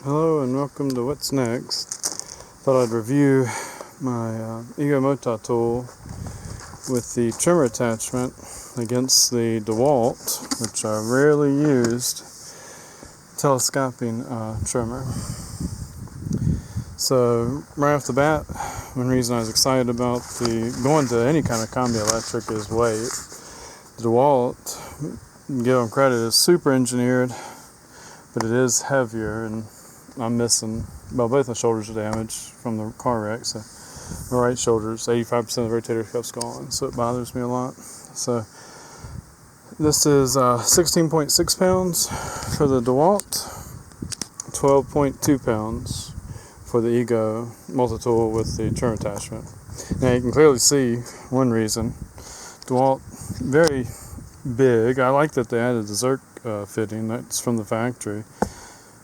Hello and welcome to What's Next. Thought I'd review my Ego Mota tool with the trimmer attachment against the Dewalt, which I rarely used, telescoping trimmer. So right off the bat, one reason I was excited about going to any kind of combi electric is weight. The Dewalt, give them credit, is super engineered, but it is heavier, and I'm missing, both my shoulders are damaged from the car wreck, so my right shoulder's 85% of the rotator cuff's gone, so it bothers me a lot. So this is 16.6 pounds for the Dewalt, 12.2 pounds for the Ego multi-tool with the trim attachment. Now you can clearly see one reason. Dewalt, very big. I like that they added the Zerk fitting. That's from the factory.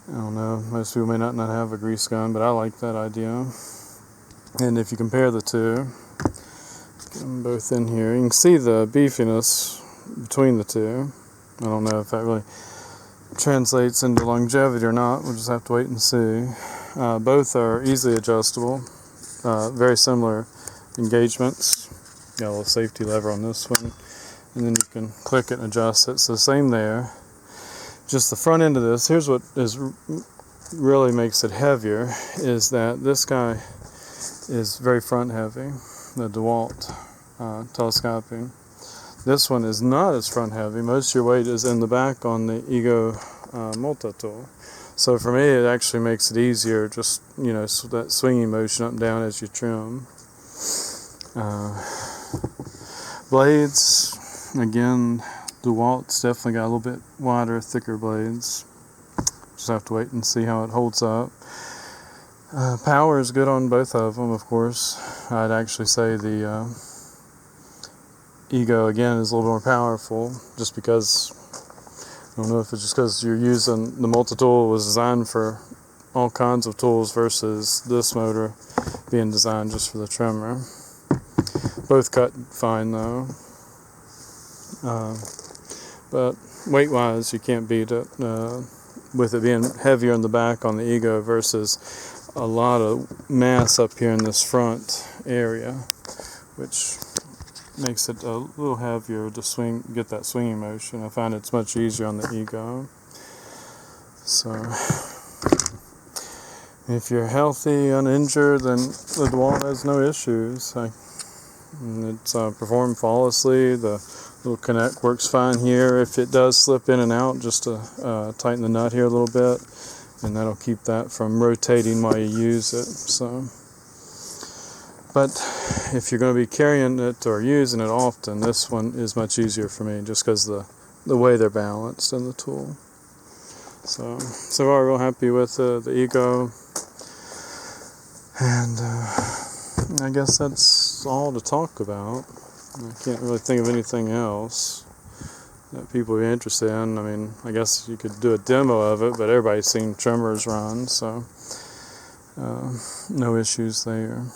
I don't know, most people may not have a grease gun, but I like that idea. And if you compare the two, get them both in here, you can see the beefiness between the two. I don't know if that really translates into longevity or not. We'll just have to wait and see. Both are easily adjustable, very similar engagements. Got a little safety lever on this one, and then you can click it and adjust it. So same there. Just the front end of this, here's what really makes it heavier, is that this guy is very front heavy, the Dewalt telescoping. This one is not as front heavy. Most of your weight is in the back on the Ego multi-tool. So for me, it actually makes it easier, just, so that swinging motion up and down as you trim. Blades, again, Dewalt's definitely got a little bit wider, thicker blades. Just have to wait and see how it holds up. Power is good on both of them, of course. I'd actually say the Ego, again, is a little more powerful, just because, I don't know if it's just because you're using, the multi-tool was designed for all kinds of tools versus this motor being designed just for the trimmer. Both cut fine though. But weight-wise, you can't beat it with it being heavier in the back on the Ego versus a lot of mass up here in this front area, which makes it a little heavier to get that swinging motion. I find it's much easier on the Ego. So if you're healthy, uninjured, then the Dewalt has no issues. It's performed flawlessly. The little connect works fine here. If it does slip in and out, just to tighten the nut here a little bit, and that'll keep that from rotating while you use it. But if you're going to be carrying it or using it often, this one is much easier for me, just because the way they're balanced in the tool. So far, real happy with the Ego, and I guess that's all to talk about. I can't really think of anything else that people would be interested in. I mean, I guess you could do a demo of it, but everybody's seen trimmers run, so no issues there.